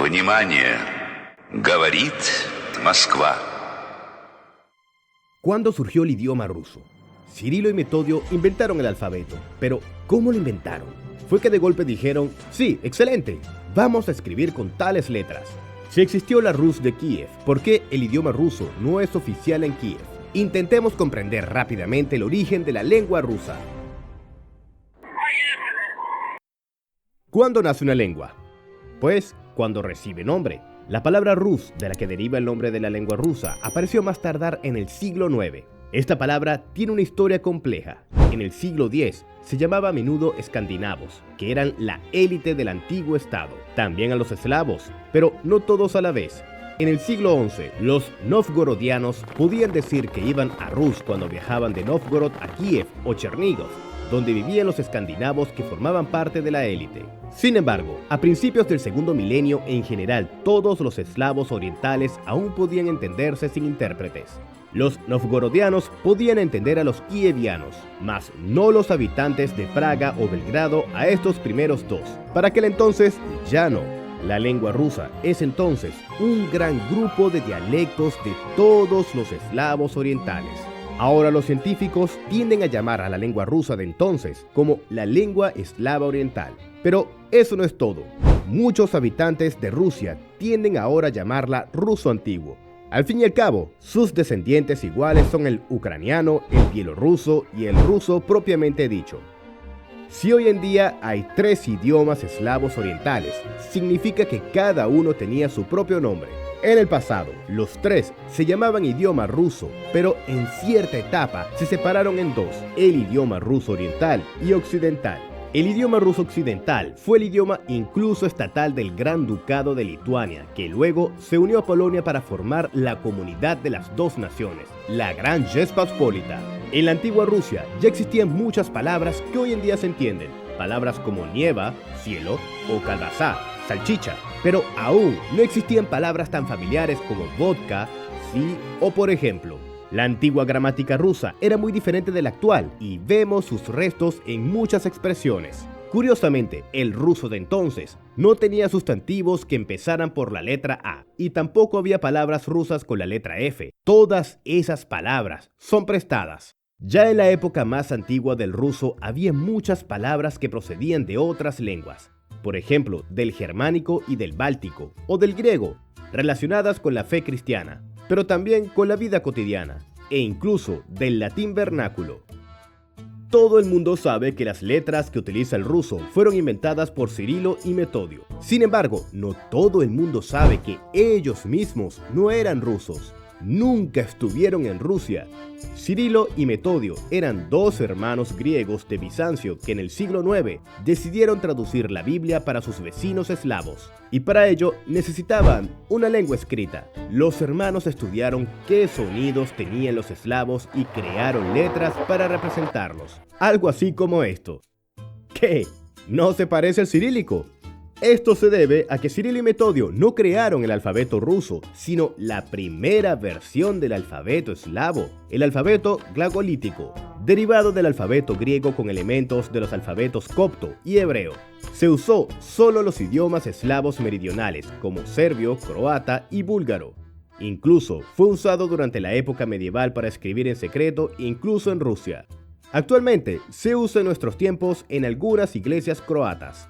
Внимание! Говорит Моskva. ¿Cuándo surgió el idioma ruso? Cirilo y Metodio inventaron el alfabeto, pero ¿cómo lo inventaron? Fue que de golpe dijeron, sí, excelente, vamos a escribir con tales letras. Si existió la Rus de Kiev, ¿por qué el idioma ruso no es oficial en Kiev? Intentemos comprender rápidamente el origen de la lengua rusa. ¿Cuándo nace una lengua? Pues cuando recibe nombre. La palabra Rus, de la que deriva el nombre de la lengua rusa, apareció más tardar en el siglo IX. Esta palabra tiene una historia compleja. En el siglo X se llamaba a menudo escandinavos, que eran la élite del antiguo estado. También a los eslavos, pero no todos a la vez. En el siglo XI, los novgorodianos podían decir que iban a Rus cuando viajaban de Novgorod a Kiev o Chernigov, donde vivían los escandinavos que formaban parte de la élite. Sin embargo, a principios del segundo milenio, en general, todos los eslavos orientales aún podían entenderse sin intérpretes. Los novgorodianos podían entender a los kievianos, mas no los habitantes de Praga o Belgrado a estos primeros dos. Para aquel entonces, ya no. La lengua rusa es entonces un gran grupo de dialectos de todos los eslavos orientales. Ahora los científicos tienden a llamar a la lengua rusa de entonces como la lengua eslava oriental. Pero eso no es todo. Muchos habitantes de Rusia tienden ahora a llamarla ruso antiguo. Al fin y al cabo, sus descendientes iguales son el ucraniano, el bielorruso y el ruso propiamente dicho. Si hoy en día hay 3 idiomas eslavos orientales, significa que cada uno tenía su propio nombre. En el pasado, los 3 se llamaban idioma ruso, pero en cierta etapa se separaron en 2, el idioma ruso oriental y occidental. El idioma ruso occidental fue el idioma incluso estatal del Gran Ducado de Lituania, que luego se unió a Polonia para formar la comunidad de las dos naciones, la Gran Rzeczpospolita. En la antigua Rusia ya existían muchas palabras que hoy en día se entienden, palabras como nieva, cielo o kalbasa, salchicha, pero aún no existían palabras tan familiares como vodka, sí o por ejemplo. La antigua gramática rusa era muy diferente de la actual y vemos sus restos en muchas expresiones. Curiosamente, el ruso de entonces no tenía sustantivos que empezaran por la letra A y tampoco había palabras rusas con la letra F. Todas esas palabras son prestadas. Ya en la época más antigua del ruso había muchas palabras que procedían de otras lenguas, por ejemplo, del germánico y del báltico, o del griego, relacionadas con la fe cristiana, pero también con la vida cotidiana, e incluso del latín vernáculo. Todo el mundo sabe que las letras que utiliza el ruso fueron inventadas por Cirilo y Metodio. Sin embargo, no todo el mundo sabe que ellos mismos no eran rusos. Nunca estuvieron en Rusia. Cirilo y Metodio eran 2 hermanos griegos de Bizancio que en el siglo IX decidieron traducir la Biblia para sus vecinos eslavos, y para ello necesitaban una lengua escrita. Los hermanos estudiaron qué sonidos tenían los eslavos y crearon letras para representarlos. Algo así como esto. ¿Qué? ¿No se parece al cirílico? Esto se debe a que Cirilo y Metodio no crearon el alfabeto ruso, sino la primera versión del alfabeto eslavo, el alfabeto glagolítico, derivado del alfabeto griego con elementos de los alfabetos copto y hebreo. Se usó solo los idiomas eslavos meridionales, como serbio, croata y búlgaro. Incluso fue usado durante la época medieval para escribir en secreto, incluso en Rusia. Actualmente se usa en nuestros tiempos en algunas iglesias croatas.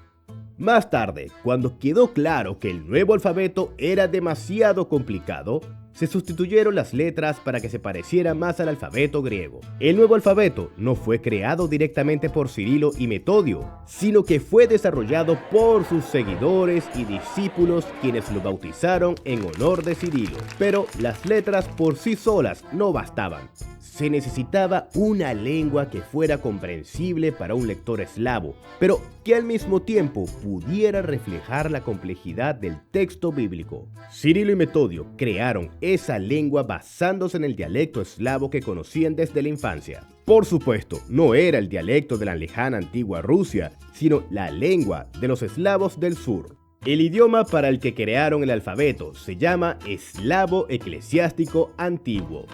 Más tarde, cuando quedó claro que el nuevo alfabeto era demasiado complicado, se sustituyeron las letras para que se pareciera más al alfabeto griego. El nuevo alfabeto no fue creado directamente por Cirilo y Metodio, sino que fue desarrollado por sus seguidores y discípulos, quienes lo bautizaron en honor de Cirilo. Pero las letras por sí solas no bastaban. Se necesitaba una lengua que fuera comprensible para un lector eslavo, pero que al mismo tiempo pudiera reflejar la complejidad del texto bíblico. Cirilo y Metodio crearon esa lengua basándose en el dialecto eslavo que conocían desde la infancia. Por supuesto, no era el dialecto de la lejana antigua Rusia, sino la lengua de los eslavos del sur. El idioma para el que crearon el alfabeto se llama eslavo eclesiástico antiguo.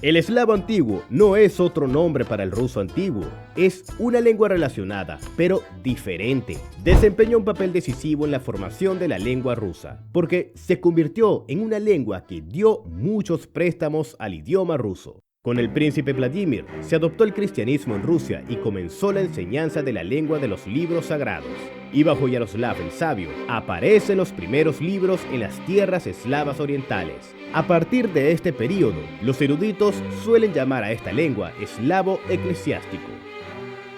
El eslavo antiguo no es otro nombre para el ruso antiguo, es una lengua relacionada, pero diferente. Desempeñó un papel decisivo en la formación de la lengua rusa, porque se convirtió en una lengua que dio muchos préstamos al idioma ruso. Con el príncipe Vladimir se adoptó el cristianismo en Rusia y comenzó la enseñanza de la lengua de los libros sagrados. Y bajo Yaroslav el Sabio aparecen los primeros libros en las tierras eslavas orientales. A partir de este período, los eruditos suelen llamar a esta lengua eslavo eclesiástico.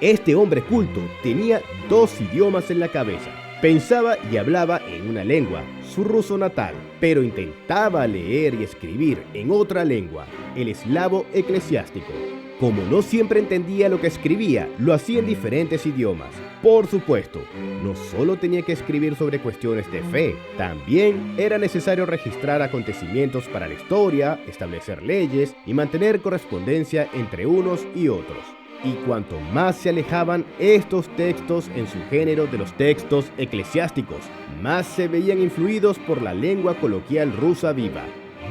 Este hombre culto tenía dos idiomas en la cabeza. Pensaba y hablaba en una lengua, su ruso natal, pero intentaba leer y escribir en otra lengua, el eslavo eclesiástico. Como no siempre entendía lo que escribía, lo hacía en diferentes idiomas. Por supuesto, no solo tenía que escribir sobre cuestiones de fe, también era necesario registrar acontecimientos para la historia, establecer leyes y mantener correspondencia entre unos y otros. Y cuanto más se alejaban estos textos en su género de los textos eclesiásticos, más se veían influidos por la lengua coloquial rusa viva.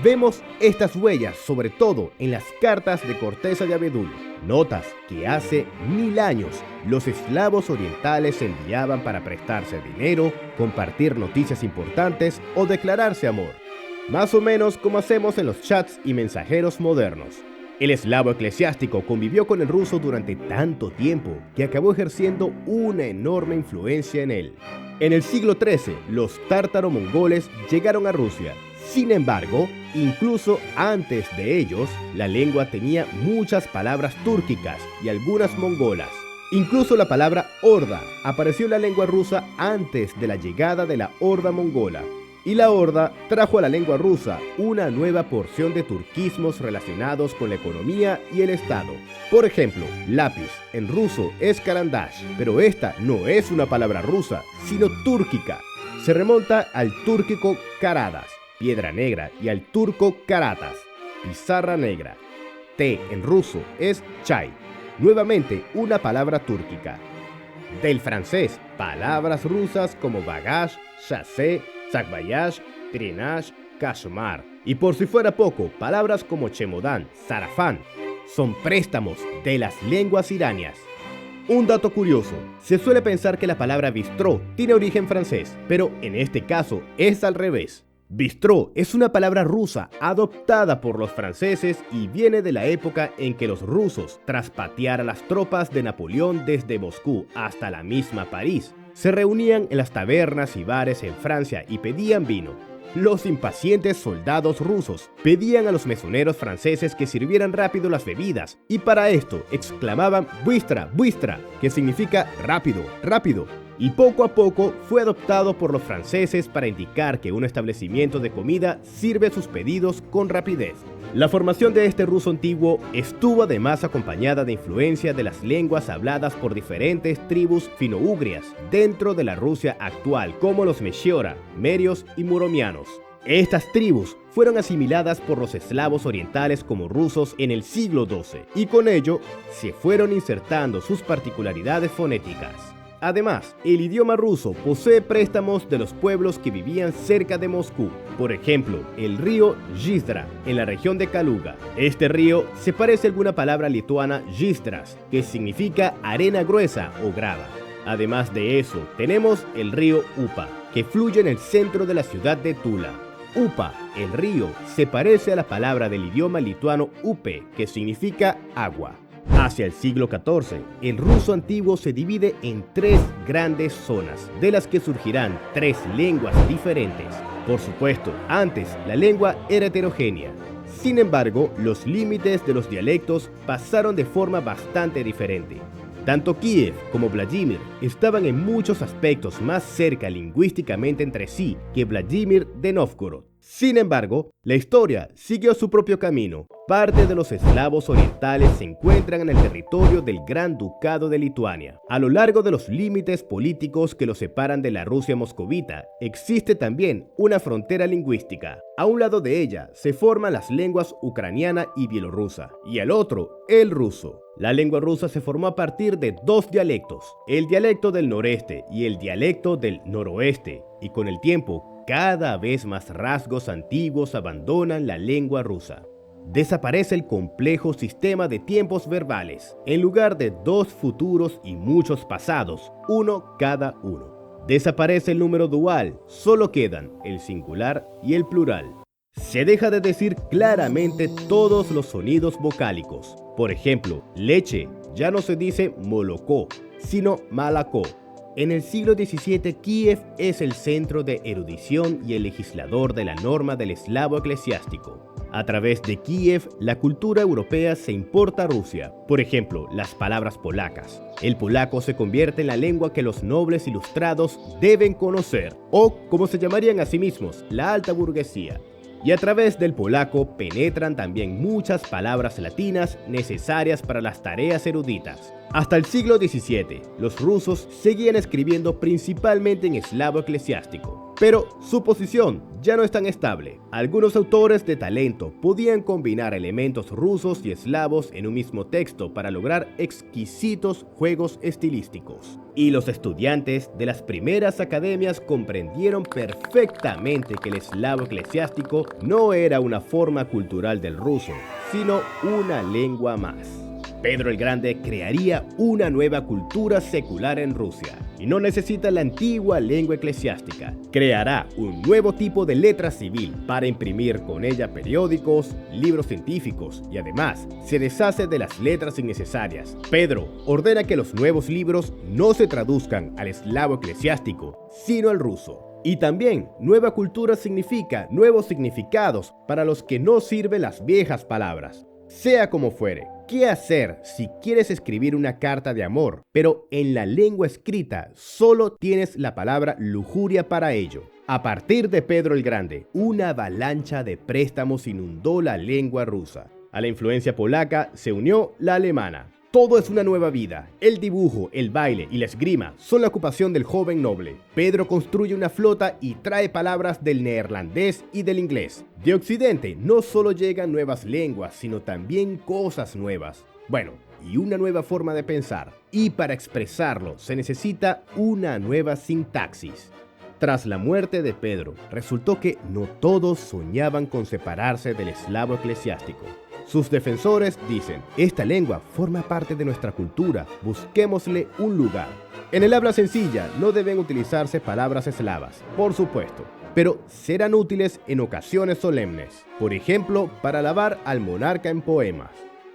Vemos estas huellas sobre todo en las cartas de Cortés a Abedul, notas que hace 1000 años los eslavos orientales enviaban para prestarse dinero, compartir noticias importantes o declararse amor. Más o menos como hacemos en los chats y mensajeros modernos. El eslavo eclesiástico convivió con el ruso durante tanto tiempo que acabó ejerciendo una enorme influencia en él. En el siglo XIII, los tártaro-mongoles llegaron a Rusia. Sin embargo, incluso antes de ellos, la lengua tenía muchas palabras túrquicas y algunas mongolas. Incluso la palabra horda apareció en la lengua rusa antes de la llegada de la horda mongola. Y la horda trajo a la lengua rusa una nueva porción de turquismos relacionados con la economía y el Estado. Por ejemplo, lápiz en ruso es karandash, pero esta no es una palabra rusa, sino túrquica. Se remonta al túrquico karadas, piedra negra, y al turco karatas, pizarra negra. Té en ruso es chai, nuevamente una palabra túrquica. Del francés, palabras rusas como bagage, chassé, sakvayage, trinage, kashmar. Y por si fuera poco, palabras como chemodán, sarafán, son préstamos de las lenguas iranias. Un dato curioso, se suele pensar que la palabra bistró tiene origen francés, pero en este caso es al revés. Bistró es una palabra rusa adoptada por los franceses y viene de la época en que los rusos, tras patear a las tropas de Napoleón desde Moscú hasta la misma París, se reunían en las tabernas y bares en Francia y pedían vino. Los impacientes soldados rusos pedían a los mesoneros franceses que sirvieran rápido las bebidas y para esto exclamaban «Buistra, buistra», que significa «rápido, rápido». Y poco a poco fue adoptado por los franceses para indicar que un establecimiento de comida sirve sus pedidos con rapidez. La formación de este ruso antiguo estuvo además acompañada de influencia de las lenguas habladas por diferentes tribus fino-ugrias dentro de la Rusia actual, como los Meshiora, Merios y Muromianos. Estas tribus fueron asimiladas por los eslavos orientales como rusos en el siglo XII y con ello se fueron insertando sus particularidades fonéticas. Además, el idioma ruso posee préstamos de los pueblos que vivían cerca de Moscú. Por ejemplo, el río Gisdra, en la región de Kaluga. Este río se parece a alguna palabra lituana Gisdras, que significa arena gruesa o grava. Además de eso, tenemos el río Upa, que fluye en el centro de la ciudad de Tula. Upa, el río, se parece a la palabra del idioma lituano upe, que significa agua. Hacia el siglo XIV, el ruso antiguo se divide en 3 grandes zonas, de las que surgirán 3 lenguas diferentes. Por supuesto, antes la lengua era heterogénea. Sin embargo, los límites de los dialectos pasaron de forma bastante diferente. Tanto Kiev como Vladimir estaban en muchos aspectos más cerca lingüísticamente entre sí que Vladimir de Nóvgorod. Sin embargo, la historia siguió su propio camino. Parte de los eslavos orientales se encuentran en el territorio del Gran Ducado de Lituania. A lo largo de los límites políticos que los separan de la Rusia moscovita, existe también una frontera lingüística. A un lado de ella se forman las lenguas ucraniana y bielorrusa, y al otro, el ruso. La lengua rusa se formó a partir de 2 dialectos, el dialecto del noreste y el dialecto del noroeste, y con el tiempo, cada vez más rasgos antiguos abandonan la lengua rusa. desaparece el complejo sistema de tiempos verbales. En lugar de dos futuros y muchos pasados, uno cada uno. Desaparece el número dual, solo quedan el singular y el plural. Se deja de decir claramente todos los sonidos vocálicos. Por ejemplo, leche ya no se dice molocó, sino malacó. En el siglo XVII, Kiev es el centro de erudición y el legislador de la norma del eslavo eclesiástico. A través de Kiev, la cultura europea se importa a Rusia. Por ejemplo, las palabras polacas. El polaco se convierte en la lengua que los nobles ilustrados deben conocer, o como se llamarían a sí mismos, la alta burguesía. Y a través del polaco penetran también muchas palabras latinas necesarias para las tareas eruditas. Hasta el siglo XVII, los rusos seguían escribiendo principalmente en eslavo eclesiástico, pero su posición ya no es tan estable. Algunos autores de talento podían combinar elementos rusos y eslavos en un mismo texto para lograr exquisitos juegos estilísticos. Y los estudiantes de las primeras academias comprendieron perfectamente que el eslavo eclesiástico no era una forma cultural del ruso, sino una lengua más. Pedro el Grande crearía una nueva cultura secular en Rusia y no necesita la antigua lengua eclesiástica. Creará un nuevo tipo de letra civil para imprimir con ella periódicos, libros científicos y además se deshace de las letras innecesarias. Pedro ordena que los nuevos libros no se traduzcan al eslavo eclesiástico, sino al ruso. Y también, nueva cultura significa nuevos significados para los que no sirven las viejas palabras. Sea como fuere, ¿qué hacer si quieres escribir una carta de amor, pero en la lengua escrita solo tienes la palabra lujuria para ello? A partir de Pedro el Grande, una avalancha de préstamos inundó la lengua rusa. A la influencia polaca se unió la alemana. Todo es una nueva vida. El dibujo, el baile y la esgrima son la ocupación del joven noble. Pedro construye una flota y trae palabras del neerlandés y del inglés. De Occidente no solo llegan nuevas lenguas, sino también cosas nuevas. Bueno, y una nueva forma de pensar. Y para expresarlo se necesita una nueva sintaxis. Tras la muerte de Pedro, resultó que no todos soñaban con separarse del eslavo eclesiástico. Sus defensores dicen, esta lengua forma parte de nuestra cultura, busquémosle un lugar. En el habla sencilla no deben utilizarse palabras eslavas, por supuesto, pero serán útiles en ocasiones solemnes, por ejemplo, para alabar al monarca en poemas.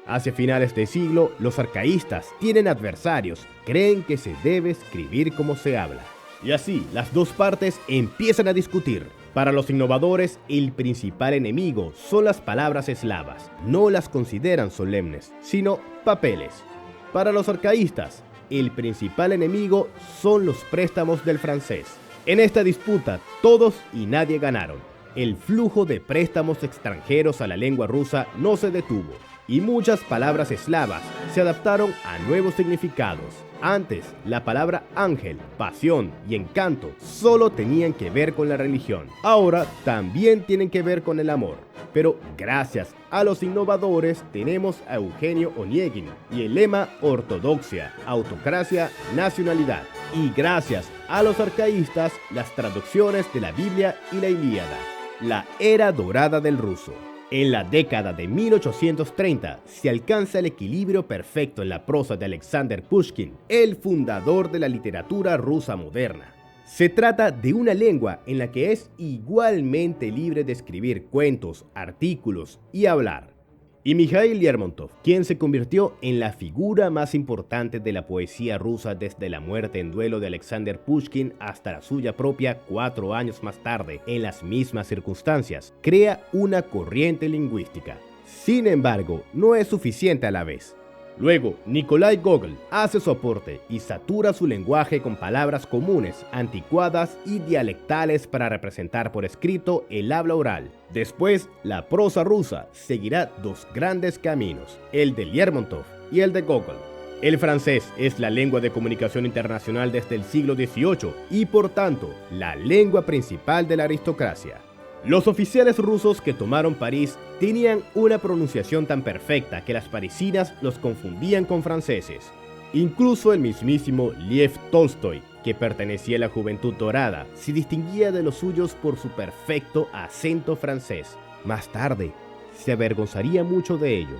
Hacia finales de siglo, los arcaístas tienen adversarios, creen que se debe escribir como se habla. Y así, las dos partes empiezan a discutir. Para los innovadores, el principal enemigo son las palabras eslavas. No las consideran solemnes, sino papeles. Para los arcaístas, el principal enemigo son los préstamos del francés. En esta disputa, todos y nadie ganaron. El flujo de préstamos extranjeros a la lengua rusa no se detuvo, y muchas palabras eslavas se adaptaron a nuevos significados. Antes, la palabra ángel, pasión y encanto solo tenían que ver con la religión. Ahora también tienen que ver con el amor. Pero gracias a los innovadores tenemos a Eugenio Oniegin y el lema ortodoxia, autocracia, nacionalidad. Y gracias a los arcaístas, las traducciones de la Biblia y la Ilíada. La era dorada del ruso. En la década de 1830 se alcanza el equilibrio perfecto en la prosa de Alexander Pushkin, el fundador de la literatura rusa moderna. Se trata de una lengua en la que es igualmente libre de escribir cuentos, artículos y hablar. Y Mikhail Lermontov, quien se convirtió en la figura más importante de la poesía rusa desde la muerte en duelo de Alexander Pushkin hasta la suya propia 4 años más tarde, en las mismas circunstancias, crea una corriente lingüística. Sin embargo, no es suficiente a la vez. Luego, Nikolai Gogol hace su aporte y satura su lenguaje con palabras comunes, anticuadas y dialectales para representar por escrito el habla oral. Después, la prosa rusa seguirá dos grandes caminos, el de Lermontov y el de Gogol. El francés es la lengua de comunicación internacional desde el siglo XVIII y, por tanto, la lengua principal de la aristocracia. Los oficiales rusos que tomaron París tenían una pronunciación tan perfecta que las parisinas los confundían con franceses. Incluso el mismísimo Lev Tolstoy, que pertenecía a la Juventud Dorada, se distinguía de los suyos por su perfecto acento francés. Más tarde, se avergonzaría mucho de ello.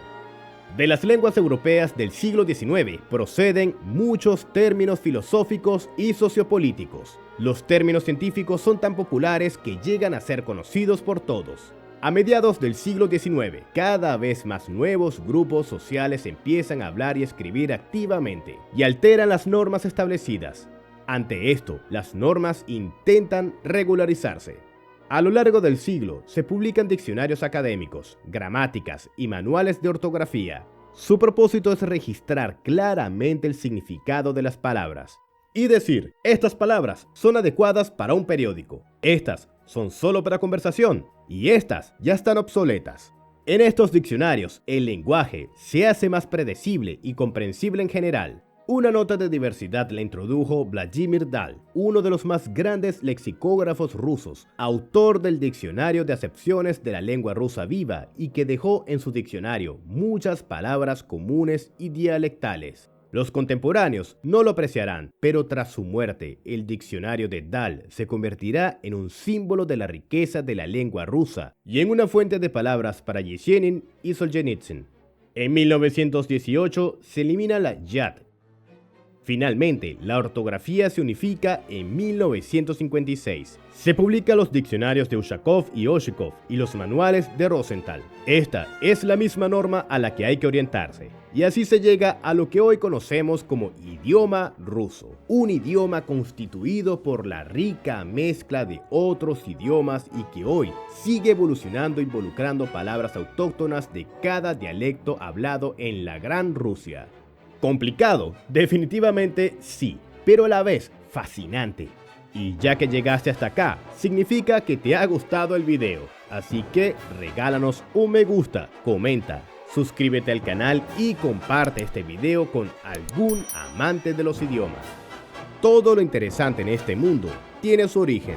De las lenguas europeas del siglo XIX proceden muchos términos filosóficos y sociopolíticos. Los términos científicos son tan populares que llegan a ser conocidos por todos. A mediados del siglo XIX, cada vez más nuevos grupos sociales empiezan a hablar y escribir activamente y alteran las normas establecidas. Ante esto, las normas intentan regularizarse. A lo largo del siglo, se publican diccionarios académicos, gramáticas y manuales de ortografía. Su propósito es registrar claramente el significado de las palabras y decir, estas palabras son adecuadas para un periódico, estas son solo para conversación y estas ya están obsoletas. En estos diccionarios, el lenguaje se hace más predecible y comprensible en general. Una nota de diversidad la introdujo Vladimir Dal, uno de los más grandes lexicógrafos rusos, autor del Diccionario de Acepciones de la Lengua Rusa Viva y que dejó en su diccionario muchas palabras comunes y dialectales. Los contemporáneos no lo apreciarán, pero tras su muerte, el diccionario de Dal se convertirá en un símbolo de la riqueza de la lengua rusa y en una fuente de palabras para Yesenin y Solzhenitsyn. En 1918 se elimina la yat. Finalmente, la ortografía se unifica en 1956. Se publican los diccionarios de Ushakov y Oshikov y los manuales de Rosenthal. Esta es la misma norma a la que hay que orientarse. Y así se llega a lo que hoy conocemos como idioma ruso. Un idioma constituido por la rica mezcla de otros idiomas y que hoy sigue evolucionando involucrando palabras autóctonas de cada dialecto hablado en la Gran Rusia. Complicado, definitivamente sí, pero a la vez fascinante. Y ya que llegaste hasta acá, significa que te ha gustado el video. Así que regálanos un me gusta, comenta, suscríbete al canal y comparte este video con algún amante de los idiomas. Todo lo interesante en este mundo tiene su origen.